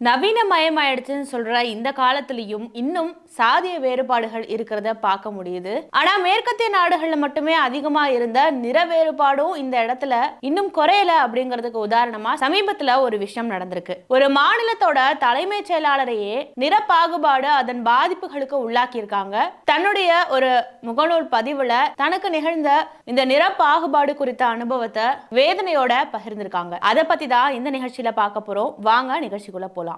நவீனமயமாயிடுச்சுன்னு சொல்ற இந்த காலத்திலயும் இன்னும் சாதிய வேறுபாடுகள் இருக்கிறத பார்க்க முடியுது. ஆனா மேற்கத்திய நாடுகள்ல மட்டுமே அதிகமா இருந்த நிற வேறுபாடும் இந்த இடத்துல இன்னும் குறையல அப்படிங்கிறதுக்கு உதாரணமா சமீபத்துல ஒரு விஷயம் நடந்திருக்கு. ஒரு மாநிலத்தோட தலைமைச் செயலாளரையே நிற பாகுபாடு அதன் பாதிப்புகளுக்கு உள்ளாக்கி இருக்காங்க. தன்னுடைய ஒரு முகநூல் பதிவுல தனக்கு நிகழ்ந்த இந்த நிற பாகுபாடு குறித்த அனுபவத்தை வேதனையோட பகிர்ந்திருக்காங்க. அதை பத்தி தான் இந்த நிகழ்ச்சியில பார்க்க போறோம். வாங்க நிகழ்ச்சிக்குள்ள போலாம்.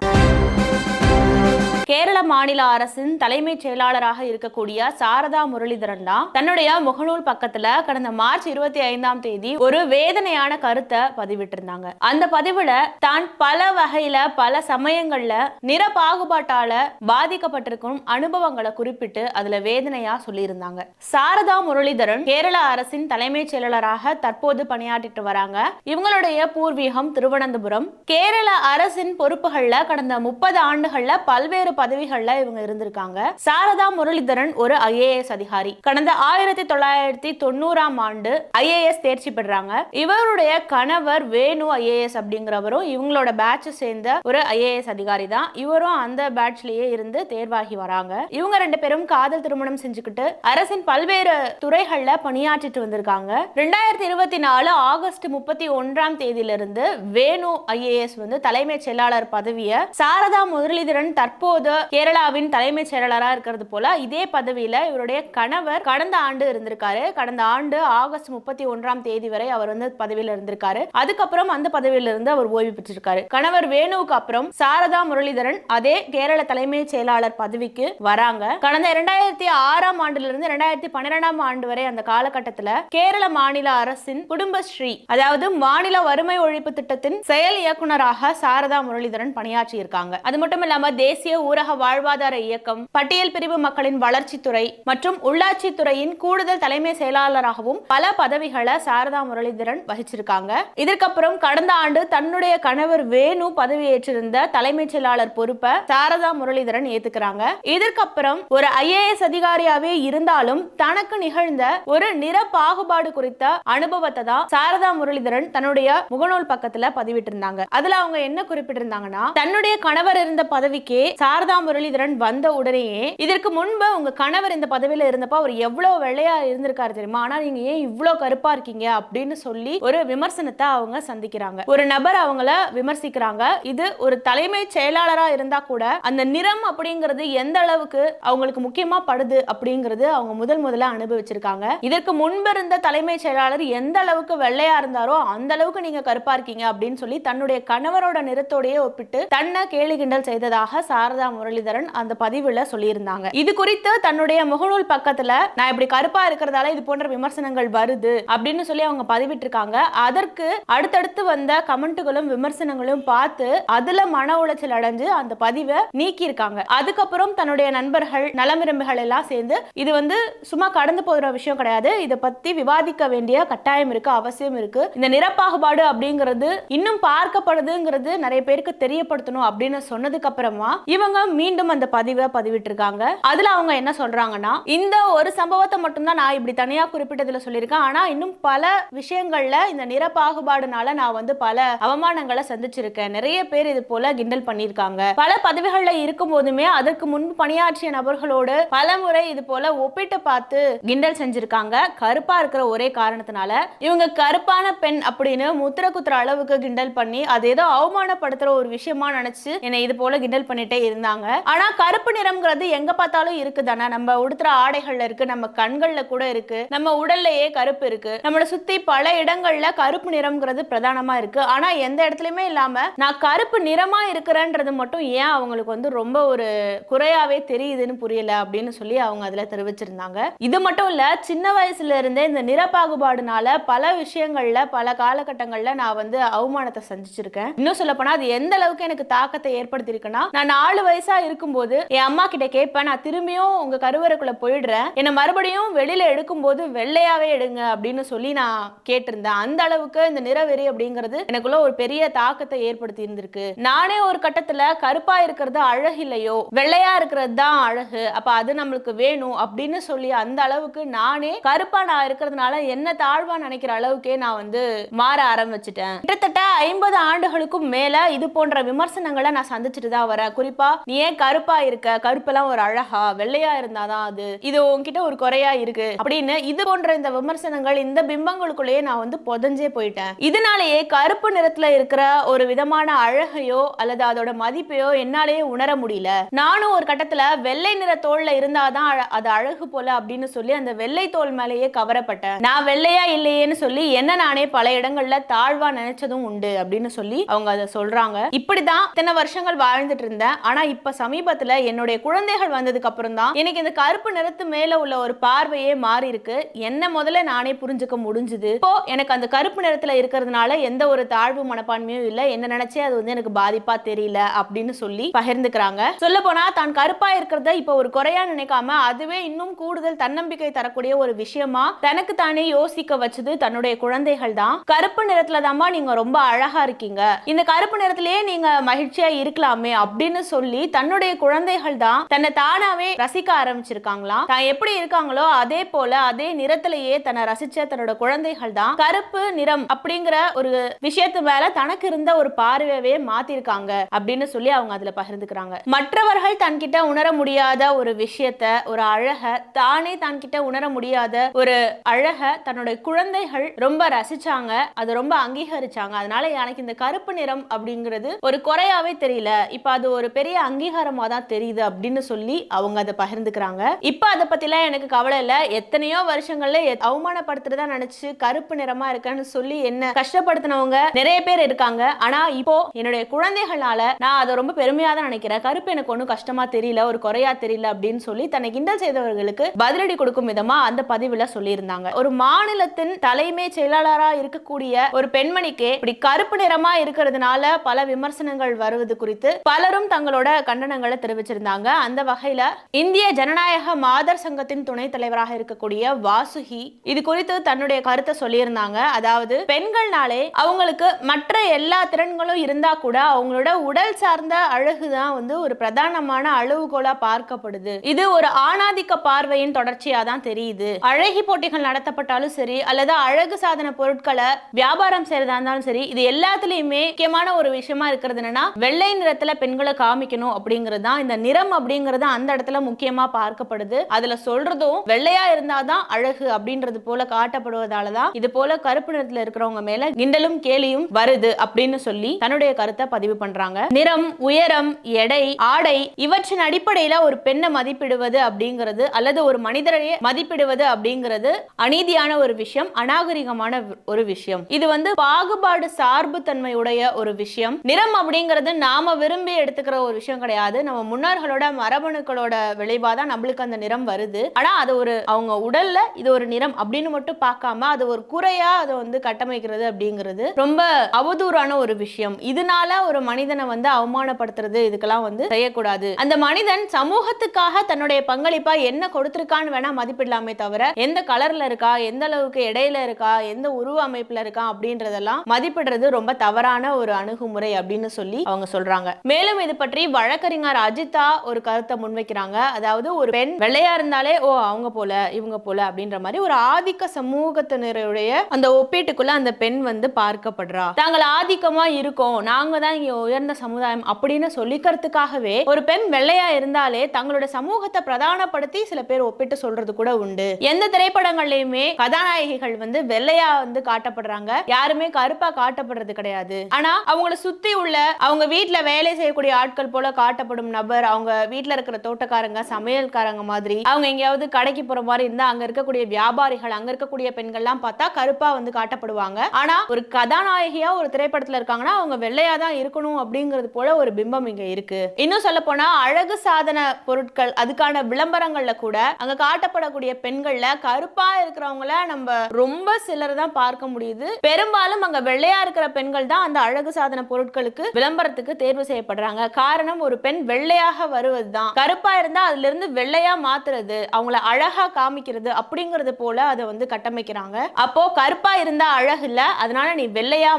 கேரள மாநில அரசின் தலைமைச் செயலாளராக இருக்கக்கூடிய சாரதா முரளிதரன் தான் தன்னுடைய முகநூல் பக்கத்துல கடந்த மார்ச் 25 ஒரு வேதனையான கருத்தை பதிவிட்டிருந்தாங்க. அந்த பதிவுல தான் பல வகையில பல சமயங்கள்ல நிற பாகுபாட்டால பாதிக்கப்பட்டிருக்கும் அனுபவங்களை குறிப்பிட்டு அதுல வேதனையா சொல்லியிருந்தாங்க. சாரதா முரளிதரன் கேரள அரசின் தலைமைச் செயலாளராக தற்போது பணியாற்றிட்டு வராங்க. இவங்களுடைய பூர்வீகம் திருவனந்தபுரம். கேரள அரசின் பொறுப்புகள்ல கடந்த 30 ஆண்டுகள்ல பல்வேறு பதவிகள்ல இவங்க இருந்திருக்காங்க. சாரதா முரளிதரன் ஒரு IAS அதிகாரி. கடந்த 1990ஆம் ஆண்டு IAS தேர்ச்சி பெறாங்க. இவருடைய கணவர் வேணு IAS அப்படிங்கிறவரும் இவங்களோட பேட்ச் சேர்ந்த ஒரு IAS அதிகாரி தான். இவரும் அந்த பேட்ச்லயே இருந்து தேர்வாகி வராங்க. இவங்க ரெண்டு பேரும் காதல் திருமணம் செஞ்சுக்கிட்டு அரசின் பல்வேறு துறைகள்ல பணியாற்றிட்டு வந்திருக்காங்க. 2024 ஆகஸ்ட் 31ஆம் தேதியிலிருந்து வேணு IAS தலைமைச் செயலாளர் பதவியை சாரதா முரளிதரன் தற்போது கேரளாவின் தலைமைச் செயலாளராக இருக்கிறது போல இதே பதவியில இவருடைய கணவர் கடந்த ஆண்டு இருந்திருக்காரு. கடந்த ஆண்டு ஆகஸ்ட் 31ஆம் தேதி வரை அவர் பதவியில இருந்திருக்காரு. அதுக்கப்புறம் அந்த பதவியில இருந்து அவர் ஓய்வு பெற்றிருக்காரு. கணவர் வேணுவுக்கு அப்புறம் சாரதா முரளிதரன் அதே கேரள தலைமைச் செயலாளர் பதவிக்கு வராங்க. கடந்த 2006ஆம் ஆண்டிலிருந்து 2012ஆம் ஆண்டு வரை அந்த காலகட்டத்தில் கேரள மாநில அரசின் குடும்பஸ்ரீ அதாவது மாநில வறுமை ஒழிப்பு திட்டத்தின் செயல் இயக்குநராக சாரதா முரளிதரன் பணியாற்றி இருக்காங்க. அது மட்டும் இல்லாம தேசிய ஊரக வாழ்வாதார இயக்கம், பட்டியல் பிரிவு மக்களின் வளர்ச்சித்துறை மற்றும் உள்ளாட்சி துறையின் கூடுதல் தலைமை செயலாளராகவும் பல பதவிகளை சாரதா முரளிதரன் வகிச்சிருக்காங்க. இதற்கப்புறம் கடந்த ஆண்டு தன்னுடைய கணவர் வேணு பதவியேற்றிருந்த தலைமைச் செயலாளர் பொறுப்பை சாரதா முரளிதரன் ஏத்துக்கிறாங்க. இதற்கப்புறம் ஒரு IAS அதிகாரியாவே இருந்தாலும் தனக்கு நிகழ்ந்த ஒரு நிற பாகுபாடு குறித்த அனுபவத்தை தான் சாரதா முரளிதரன் தன்னுடைய முகநூல் பக்கத்துல பதிவிட்டிருந்தாங்க. அதுல அவங்க என்ன குறிப்பிட்டிருந்தாங்கன்னா, தன்னுடைய கணவர் இருந்த பதவிக்கு சாரதா முரளிதரன் வந்த உடனேயே இதற்கு முன்பு உங்க கணவர் இந்த பதவியில இருந்தப்ப அவர் எவ்வளவு வெள்ளையா இருந்திருக்காரு தெரியுமா, ஆனா நீங்க ஏன் இவ்வளவு கருப்பா இருக்கீங்க அப்படின்னு சொல்லி ஒரு விமர்சனத்தை அவங்க சந்திக்கிறாங்க. ஒரு நபர் அவங்கள விமர்சிக்கிறாங்க. இது ஒரு தலைமைச் செயலாளரா இருந்தா கூட அந்த நிறம் அப்படிங்கிறது எந்த அளவுக்கு அவங்களுக்கு முக்கியமா படுது அப்படிங்கிறது அவங்க முதல்ல அனுபவிச்சிருக்காங்க. இதற்கு முன்பு இருந்த தலைமைச் செயலாளர் எந்த அளவுக்கு வெள்ளையா இருந்தாரோ அந்த அளவுக்கு நீங்க கருப்பா இருக்கீங்க அப்படின்னு சொல்லி தன்னுடைய கணவரோட நிறத்தோடயே ஒப்பிட்டு தன்னை கேலி கிண்டல் செய்ததாக சாரதா முரளிதரன் அந்த பதிவுல சொல்லியிருந்தாங்க. இது குறித்து தன்னுடைய முகநூல் பக்கத்துல நான் இப்படி கருப்பா இருக்கிறதால இது போன்ற விமர்சனங்கள் வருது அப்படின்னு சொல்லி அவங்க பதிவிட்டிருக்காங்க. அதற்கு அடுத்தடுத்து வந்த கமெண்ட்டுகளும் விமர்சனங்களும் பார்த்து அதுல மன உளைச்சல் அடைஞ்சு அந்த பதிவை நீக்கி இருக்காங்க. அதுக்கப்புறம் தன்னுடைய நண்பர்கள் நலமிரும்புகள் எல்லாம் சேர்ந்து இது சும்மா கடந்து போகிற விஷயம் கிடையாது, இதை பத்தி விவாதிக்க வேண்டிய கட்டாயம் இருக்கு, அவசியம் இருக்கு, இந்த நிறப்பாகுபாடு அப்படிங்கிறது இன்னும் பார்க்கப்படுதுங்கிறது நிறைய பேருக்கு தெரியப்படுத்தணும் அப்படின்னு சொன்னதுக்கு அப்புறமா இவங்க மீண்டும் அந்த பதிவை பதிவிட்டிருக்காங்க. அதுல அவங்க என்ன சொல்றாங்கன்னா, இந்த ஒரு சம்பவத்தை மட்டும்தான் நான் இப்படி தனியா குறிப்பிட்டதுல சொல்லியிருக்கேன். ஆனா இன்னும் பல விஷயங்கள்ல இந்த நிற பாகுபாடுனால நான் பல அவமானங்களை சந்திச்சிருக்கேன். நிறைய பேர் இது போல கிண்டல் பண்ணியிருக்காங்க. பல பதவிகள்ல இருக்கும் போதுமே அதற்கு முன்பு பணியாற்றிய நபர்களோடு பல முறை இது போல ஒப்பிட்டு பார்த்து கிண்டல் செஞ்சிருக்காங்க. கருப்பா இருக்கிற ஒரே காரணத்தினால இவங்க கருப்பான பெண் அப்படின்னு முத்திர குத்துற அளவுக்கு கிண்டல் பண்ணி அது ஏதோ அவமானப்படுத்துற ஒரு விஷயமா நினைச்சு என்னை இது போல கிண்டல் பண்ணிட்டே இருந்தாங்க. ஆனா கருப்பு நிறம்ங்கிறது எங்க பார்த்தாலும் இருக்குதானா, நம்ம உடுத்துற ஆடைகள்ல இருக்கு, நம்ம கண்கள்ல கூட இருக்கு, நம்ம உடல்லையே கருப்பு இருக்கு, நம்மளை சுத்தி பல இடங்கள்ல கருப்பு நிறம்ங்கிறது பிரதானமா இருக்கு. ஆனா எந்த இடத்துலயுமே இல்லாம நான் கருப்பு நிறமா இருக்கிறேன்றது மட்டும் ஏன் அவங்களுக்கு ரொம்ப ஒரு குறையாவே தெரியுதுன்னு புரியல அப்படின்னு சொல்லி அவங்க அதுல தெரிவிச்சிருந்தாங்க. இது மட்டும் இல்ல, சின்ன வயசுல இருந்தே இந்த நிற பாகுபாடுனால பல விஷயங்கள்ல பல காலகட்டங்கள்ல நான் அவமானத்தை சந்திச்சிருக்கேன். இன்னும் சொல்ல போனா அது எந்த அளவுக்கு எனக்கு தாக்கத்தை ஏற்படுத்தி இருக்குன்னா, நான் 4 வயசா இருக்கும்போது என் அம்மா கிட்ட கேட்பேன், நான் திரும்பியும் உங்க கருவறைக்குள்ள போயிடுறேன், என்ன மறுபடியும் வெளியில எடுக்கும்போது வெள்ளையாவே எடுங்க அப்படின்னு சொல்லி நான் கேட்டிருந்தேன். அந்த அளவுக்கு இந்த நிறவெறி அப்படிங்கிறது எனக்குள்ள ஒரு பெரிய தாக்கத்தை ஏற்படுத்தி இருந்திருக்கு. நானே ஒரு கட்டத்துல கருப்பா இருக்கிறது அழகு இல்லையோ, வெள்ளையா இருக்கிறது தான் அழகு, அப்ப அது நம்மளுக்கு வேணும் அப்படின்னு சொல்லி அந்த அளவுக்கு நானே கருப்பா நான் இருக்கிறதுனால என்ன தாழ்வா நினைக்கிற அளவுக்கே நான் வந்து மாற ஆரம்பிச்சிட்டேன். கிட்டத்தட்ட 50 ஆண்டுகளுக்கும் மேல இது போன்ற விமர்சனங்களை நான் சந்திச்சுட்டு தான் வரேன். குறிப்பா நீ ஏன் கருப்பா இருக்க, கருப்பெல்லாம் ஒரு அழகா, வெள்ளையா இருந்தாதான் அது, இது உன்கிட்ட ஒரு குறையா இருக்கு அப்படின்னு இது போன்ற இந்த விமர்சனங்கள், இந்த பிம்பங்களுக்குள்ளேயே நான் வந்து புதஞ்சே போயிட்டேன். இதனாலேயே கருப்பு நிறத்துல இருக்கிற ஒரு விதமான அழகையோ அல்லது அதோட மதிப்பையோ என்னாலேயே உணர முடியல. நானும் ஒரு கட்டத்துல வெள்ளை நிற தோல்ல இருந்தாதான் அது அழகு போல அப்படின்னு சொல்லி அந்த வெள்ளை தோல் மேலேயே கவரப்பட்டேன். நான் வெள்ளையா இல்லையேன்னு சொல்லி என்ன நானே பல இடங்கள்ல தாழ்வா நினைச்சதும் உண்டு அப்படின்னு சொல்லி அவங்க அதை சொல்றாங்க. இப்படிதான் இத்தனை வருஷங்கள் வாழ்ந்துட்டு இருந்தேன். ஆனா இப்ப சமீபத்துல என்னுடைய குழந்தைகள் வந்ததுக்கு அப்புறம் தான் எனக்கு இந்த கருப்பு நிறத்து மேல உள்ள ஒரு பார்வையே மாறி இருக்கு. என்ன முதல்ல நானே புரிஞ்சுக்க முடிஞ்சுது. இப்போ எனக்கு அந்த கருப்பு நிறத்துல இருக்கிறதுனால எந்த ஒரு தாழ்வு மனப்பான்மையும் இல்ல, என்ன நினைச்சே அது வந்து எனக்கு பாதிப்பா தெரியல அப்படின்னு சொல்லி பகிர்ந்துக்கிறாங்க. சொல்ல போனா தான் கருப்பா இருக்கிறத இப்ப ஒரு குறையா நினைக்காம அதுவே இன்னும் கூடுதல் தன்னம்பிக்கை தரக்கூடிய ஒரு விஷயமா தனக்கு தானே யோசிக்க வச்சது தன்னுடைய குழந்தைகள் தான். கருப்பு நிறத்துல தாமா நீங்க ரொம்ப அழகா இருக்கீங்க, இந்த கருப்பு நிறத்திலேயே நீங்க மகிழ்ச்சியா இருக்கலாமே அப்படின்னு சொல்லி தன்னுடைய குழந்தைகள் தான் தன்னை தானாவே ரசிக்க ஆரம்பிச்சிருக்காங்களாம். தான் எப்படி இருக்காங்களோ அதே போல அதே நிறத்திலேயே தன்னை ரசிச்ச தன்னோட குழந்தைகள் தான் கருப்பு நிறம் அப்படிங்கிற ஒரு விஷயத்து மேல தனக்கு இருந்த ஒரு பார்வையவே மாத்திருக்காங்க அப்படின்னு சொல்லி அவங்க அதுல பகிர்ந்துக்கிறாங்க. மற்றவர்கள் தன்கிட்ட உணர முடியாத ஒரு விஷயத்த, ஒரு அழக தானே தன்கிட்ட உணர முடியாத ஒரு அழக தன்னுடைய குழந்தைகள் ரொம்ப ரசிச்சாங்க, அதை ரொம்ப அங்கீகரிச்சாங்க. அதனால எனக்கு இந்த கருப்பு நிறம் அப்படிங்கிறது ஒரு குறையாவே தெரியல, இப்ப அது ஒரு பெரிய அங்கீகாரமா தான் தெரியுது அப்படின்னு சொல்லி அவங்க அதை பகிர்ந்துக்கிறாங்க. இப்ப அதை பத்திலாம் எனக்கு கவலை இல்ல. எத்தனையோ வருஷங்கள்ல அவமானப்படுத்துறதா நினைச்சு கருப்பு நிறமா இருக்கேன்னு சொல்லி என்ன கஷ்டப்படுத்தினவங்க நிறைய பேர் இருக்காங்க. ஆனா இப்போ என்னுடைய குழந்தைகளால நான் அதை ரொம்ப பெருமையா தான் நினைக்கிறேன். கருப்பு எனக்கு ஒன்னும் கஷ்டமா தெரியல, ஒரு குறையா தெரியல அப்படின்னு சொல்லி தன்னை கிண்டல் செய்தவர்களுக்கு பதிலடி கொடுக்கும் விதமா அந்த பதிவுல சொல்லியிருந்தாங்க. ஒரு மாநிலத்தின் தலைமை செயலாளரா இருக்கக்கூடிய ஒரு பெண்மணிக்கு இப்படி கருப்பு நிறமா இருக்கிறதுனால பல விமர்சனங்கள் வருவது குறித்து பலரும் தங்களோட கண்டனங்களை தெரிவிச்சிருந்தாங்க. அந்த வகையில இந்திய ஜனநாயக மாதர் சங்கத்தின் துணைத் தலைவராக இருக்கக்கூடிய வாசுகி இது குறித்து தன்னுடைய கருத்தை சொல்லியிருந்தாங்க. அதாவது பெண்கள்னாலே அவங்களுக்கு மற்ற எல்லா திறன்களும் இருந்தா கூட அவங்களோட உடல் சார்ந்த அழகுதான் வந்து ஒரு பிரதானமான அளவுகோலா பார்க்கப்படுது. இது ஒரு ஆணாதிக்க பார்வையின் தொடர்ச்சியா தான் தெரியுது. அழகி போட்டிகள் நடத்தப்பட்டாலும் சரி அல்லது அழகு சாதன பொருட்களை வியாபாரம் செய்யறதா இருந்தாலும் சரி, இது எல்லாத்துலயுமே முக்கியமான ஒரு விஷயமா இருக்கிறது என்னன்னா வெள்ளை நிறத்துல பெண்களை காமிக்கணும் அப்படிங்கிறது தான். இந்த நிறம் அப்படிங்கிறது அந்த இடத்துல முக்கியமா பார்க்கப்படுது. அதுல சொல்றதும் வெள்ளையா இருந்தாதான் அழகு அப்படின்றது போல காட்டப்படுவதாலதான் இது போல கருப்பு நிறத்துல இருக்கிறவங்க மேல கிண்டலும் கேலியும் வருது அப்படின்னு சொல்லி தன்னுடைய கருத்தை பதிவு பண்றாங்க. நிறம், உயரம், எடை, ஆடை இவற்றின் அடிப்படையில ஒரு பெண்ணை மதிப்பிடுவது அப்படிங்கிறது அல்லது ஒரு மனிதரையே மதிப்பிடுவது அப்படிங்கிறது அநீதியான ஒரு விஷயம், அநாகரிகமான ஒரு விஷயம். இது வந்து பாகுபாடு சார்பு தன்மையுடைய ஒரு விஷயம். நிறம் அப்படிங்கிறது நாம விரும்பி எடுத்துக்கிற ஒரு விஷயம் கிடையாது. நம்ம முன்னோர்களோட மரபணுக்களோட விளைவாதான் நம்மளுக்கு அந்த நிறம் வருது. ஆனா அது ஒரு அவங்க உடல்ல இது ஒரு நிறம் அப்படின்னு மட்டும் பார்க்காம அது ஒரு குறையா அதை வந்து கட்டமைக்கிறது அப்படிங்கிறது ரொம்ப அவதூறான ஒரு விஷயம். இதனால ஒரு மனிதனை வந்து அவமானப்படுத்துறது இதுக்கெல்லாம் வந்து செய்யக்கூடாது. அந்த மனிதன் சமூகத்துக்காக தன்னுடைய பங்களிப்பா என்ன கொடுத்திருக்கான்னு வேணா மதிப்பிடலாமே தவிர எந்த கலர்ல இருக்கா, எந்த அளவுக்கு இடையில இருக்கா, எந்த உருவ அமைப்புல இருக்கா அப்படின்றதெல்லாம் மதிப்பிடுறது ரொம்ப தவறான ஒரு அணுகுமுறை அப்படின்னு சொல்லி அவங்க சொல்றாங்க. மேலும் இது பற்றி வழக்கறிஞர் அஜிதா ஒரு கருத்தை முன்வைக்கிறாங்க. அதாவது ஒரு பெண் வெள்ளையா இருந்தாலே ஓ அவங்க போல இவங்க போல அப்படின்ற மாதிரி ஒரு ஆதிக்க சமூகத்தினருடைய அந்த ஒப்பீட்டுக்குள்ள அந்த பெண் வந்து பார்க்கப்படுறா. தாங்கள் ஆதிக்கமா இருக்கோம், நாங்க தான் இங்க உயர்ந்த சமுதாயம் அப்படின்னு சொல்லிக்கிறதுக்காகவே ஒரு பெண் வெள்ளையா இருந்தாலே தங்களோட சமூகத்தை பிரதானப்படுத்தி சில பேர் ஒப்பிட்டு சொல்றது கூட உண்டு. எந்த திரைப்படங்கள்லயுமே கதாநாயகிகள் வந்து வெள்ளையா வந்து காட்டப்படுறாங்க, யாருமே கருப்பா காட்டப்படுறது கிடையாது. ஆனா அவங்கள சுத்தி உள்ள அவங்க வீட்டுல வேலை செய்யக்கூடிய ஆட்கள் போல காட்டப்படும் நபர், அவங்க வீட்டுல இருக்கிற தோட்டக்காரங்க, சமையல்காரங்க மாதிரி, அவங்க எங்கேயாவது கடைக்கு போற மாதிரி இருந்தா அங்க இருக்கக்கூடிய வியாபாரிகள், அங்க இருக்கக்கூடிய பெண்கள்லாம் பார்த்தா கருப்பா வந்து காட்டப்படுவாங்க. ஆனா ஒரு கதாநாயகியா ஒரு திரைப்படத்துல இருக்காங்கன்னா அவங்க வெள்ளையா தான் இருக்கணும் அப்படிங்கிறது போல ஒரு பிம்பம் இங்க இருக்கு. இன்னும் சொல்ல போனா அழகு சாதன பொருட்கள் அதுக்கான விளம்பரங்கள்ல கூட அங்க காட்டப்படக்கூடிய பெண்கள்ல கருப்பா இருக்கிறவங்கள நம்ம ரொம்ப சிலர் தான் பார்க்க முடியுது. பெரும்பாலும் அங்க வெள்ளையா இருக்கிற பெண்கள் தான் அந்த அழகு சாதன பொருட்களுக்கு விளம்பரத்துக்கு தேர்வு செய்யப்படுறாங்க. காரணம் ஒரு பெண் வெள்ளையாக வருவதுதான், கருப்பா இருந்தா அதுல இருந்து வெள்ளையா மாத்துறது, அவங்கள அழகா காமிக்கிறது அப்படிங்கறது போல அதை வந்து கட்டமைக்கிறாங்க. அப்போ கருப்பா இருந்தா அழகு இல்ல, அதனால நீ வெள்ளையா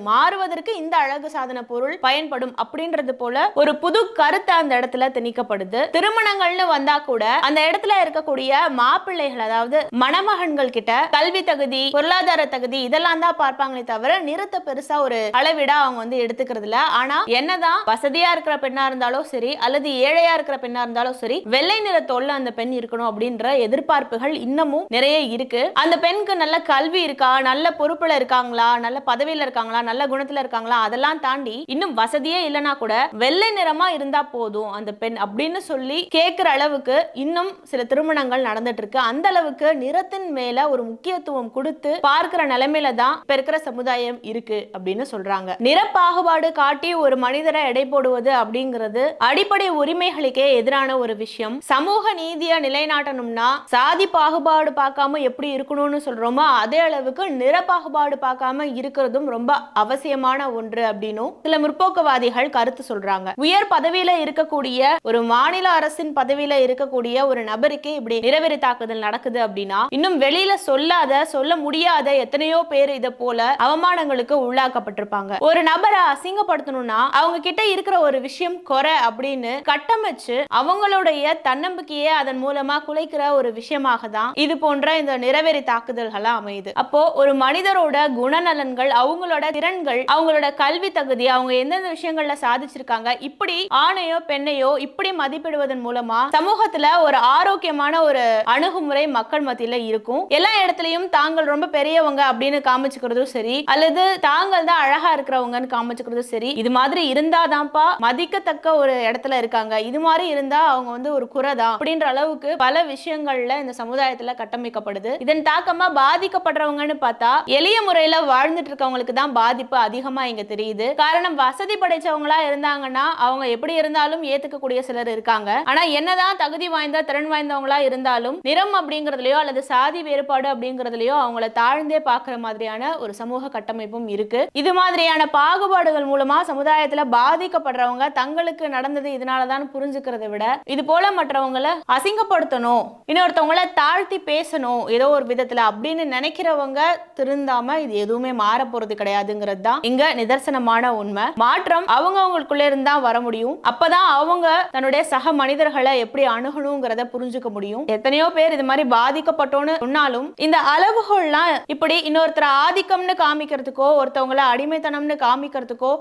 மாறுவதற்கு இந்த அழகு சாதன பொருள் பயன்படும் அப்படின்றது போல ஒரு புது கருத்தை அந்த இடத்துல திணிக்கப்படுது. திருமணங்கள்னு வந்தா கூட அந்த இடத்துல இருக்கக்கூடிய மாப்பிள்ளைகள், அதாவது மணமகன்கள் கிட்ட கல்வி தகுதி, பொருளாதார தகுதி இதெல்லாம் தான் பார்ப்பாங்களே தவிர நிறத்தை பெருசா ஒரு அளவிடா அவங்க வந்து எடுத்துக்கிறது இல்ல. ஆனா என்னதான் வசதியா இருக்கிற பெண்ணா இருந்தாலும் சரி அல்லது ஏழையா இருக்கிற பெண்ணா இருந்தாலும் சரி, வெள்ளை நிற தோல்ல அந்த பெண் இருக்கணும் அப்படின்ற எதிர்பார்ப்புகள் இன்னமும் நிறைய இருக்கு. அந்த பெண்ணுக்கு நல்ல கல்வி இருக்கா, நல்ல பொறுப்புல இருக்காங்களா, நல்ல பதவியில இருக்காங்களா, நல்ல குணத்துல இருக்காங்களா, அதெல்லாம் தாண்டி இன்னும் வசதியே இல்லைன்னா கூட வெள்ளை நிறமா இருந்தா போதும் அந்த பெண் அப்படின்னு சொல்லி கேட்கிற அளவுக்கு இன்னும் சில திருமணங்கள் நடந்துட்டு இருக்கு. அந்த அளவுக்கு நிறத்தின் மேல ஒரு முக்கியத்துவம் கொடுத்து பார்க்கிற நிலைமையில தான் இப்ப இருக்கிற சமுதாயம் இருக்கு அப்படின்னு சொல்றாங்க. நிற பாகுபாடு காட்டி ஒரு மனிதரை எடை போடுவது அப்படிங்கிறது அடிப்படை உரிமைகளுக்கே எதிரான ஒரு விஷயம். சமூக நீதியை நிலைநாட்டணும்னா சாதி பாகுபாடு பார்க்காம எப்படி இருக்கணும்னு சொல்றோமோ அதே அளவுக்கு நிற பாகுபாடு பார்க்காம இருக்கிறதும் ரொம்ப அவசியமான ஒன்று அப்படின்னு சில முற்போக்குவாதிகள் கருத்து சொல்றாங்க. உயர் பதவியில இருக்கக்கூடிய ஒரு மாநில அரசின் பதவியில இருக்கக்கூடிய ஒரு நபருக்கு இப்படி நிறவெறி தாக்குதல் நடக்குது அப்படின்னா இன்னும் வெளியில சொல்ல முடியாத எத்தனையோ பேர் இத போல அவமானங்களுக்கு உள்ளாக்கப்பட்டிருப்பாங்க. ஒரு நபரை அசிங்கப்படுத்தணும்னா அவங்க கிட்ட இருக்கிற ஒரு விஷயம் குறை அப்படின்னு கட்டமைச்சு அவங்களுடைய தன்னம்பிக்கையை அதன் மூலமா குலைக்கிற ஒரு விஷயமாக தான் இது போன்ற இந்த நிறவெறி தாக்குதல்கள் அமையுது. அப்போ ஒரு மனிதரோட குணநலன்கள், அவங்களோட திறன்கள், அவங்களோட கல்வி தகுதி, அவங்க எந்தெந்த விஷயங்கள்ல சாதிச்சிருக்காங்க, இப்படி ஆணையோ பெண்ணையோ இப்படி மதிப்பிடுவதன் மூலமா சமூகத்துல ஒரு ஆரோக்கியமான ஒரு அணுகுமுறை மக்கள் மத்தியில இருக்கும். எல்லா இடத்துலயும் தாங்கள் ரொம்ப பெரியவங்க அப்படின்னு காமிச்சுக்கிறதும் சரி அல்லது தாங்கள் தான் அழகா இருக்கிறவங்கன்னு காமிச்சுக்கிறதும் சரி, இது மாதிரி இருந்தாதான்ப்பா மதிக்கத்தக்க ஒரு இடத்துல இருக்காங்க, இது மாதிரி இருந்தா அவங்க வந்து ஒரு குறைதான் அப்படின்ற அளவுக்கு பல விஷயங்கள்ல இந்த சமுதாயத்துல கட்டமைக்கப்படுது. இதன் தாக்கமா பாதிக்கப்படுறவங்கன்னு பார்த்தா எளிய முறையில வாழ்ந்துட்டு இருக்கவங்களுக்கு தான் பாதிப்பு அதிகமா இங்க தெரியுது. காரணம், வசதி படைச்சவங்களா இருந்தாங்கன்னா அவங்க எப்படி இருந்தாலும் ஏத்துக்கக்கூடிய சிலர் இருக்காங்க. ஆனா என்னதான் தகுதி வாய்ந்த திறன் வாய்ந்தவங்களா இருந்தாலும் நிறம் அப்படிங்கறதுலயோ அல்லது சாதி வேறுபாடு அப்படிங்கறதுலயோ அவங்கள தாழ்ந்தே பார்க்கிற மாதிரியான ஒரு சமூக கட்டமைப்பும் இருக்கு. இது மாதிரியான பாகுபாடுகள் மூலமா சமுதாயத்துல பாதிக்கப்படுறவங்க தங்களுக்கு நடந்தது இதனாலதான் புரிஞ்சுக்கிறத விட இது போல மற்றவங்களை அசிங்கப்படுத்தணும், இன்னொருத்தவங்களை தாழ்த்தி பேசணும் ஏதோ ஒரு விதத்துல அப்படின்னு நினைக்கிறவங்க திருந்தாம இது எதுவுமே மாற போறது கிடையாதுங்கிறது தான் இங்க நிதர்சனமான உண்மை. மாற்றம் அவங்களுக்குள்ள இருந்தா வர முடியும். அப்பதான் அவங்க தன்னுடைய சக மனிதர்களை எப்படி அணுகணுங்கிறத புரிஞ்சுக்க முடியும். எத்தனையோ பேர் இது மாதிரி பாதிக்கப்பட்டோன்னு சொன்னாலும் இந்த அளவுகள்லாம் இப்படி இன்னொருத்தர ஆதிக்கம்னு காமிக்கிறதுக்கோ ஒருத்தவங்களை அடிமைத்தனம்னு காமிக்கிறதுக்கோ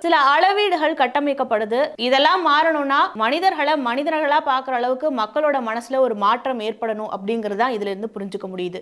சில அளவீடுகள் கட்டமைக்கப்படுது. இதெல்லாம் மாறணும்னா மனிதர்களா பார்க்குற அளவுக்கு மக்களோட மனசுல ஒரு மாற்றம் ஏற்படணும் அப்படிங்கிறது தான் இதுல இருந்து புரிஞ்சுக்க முடியுது.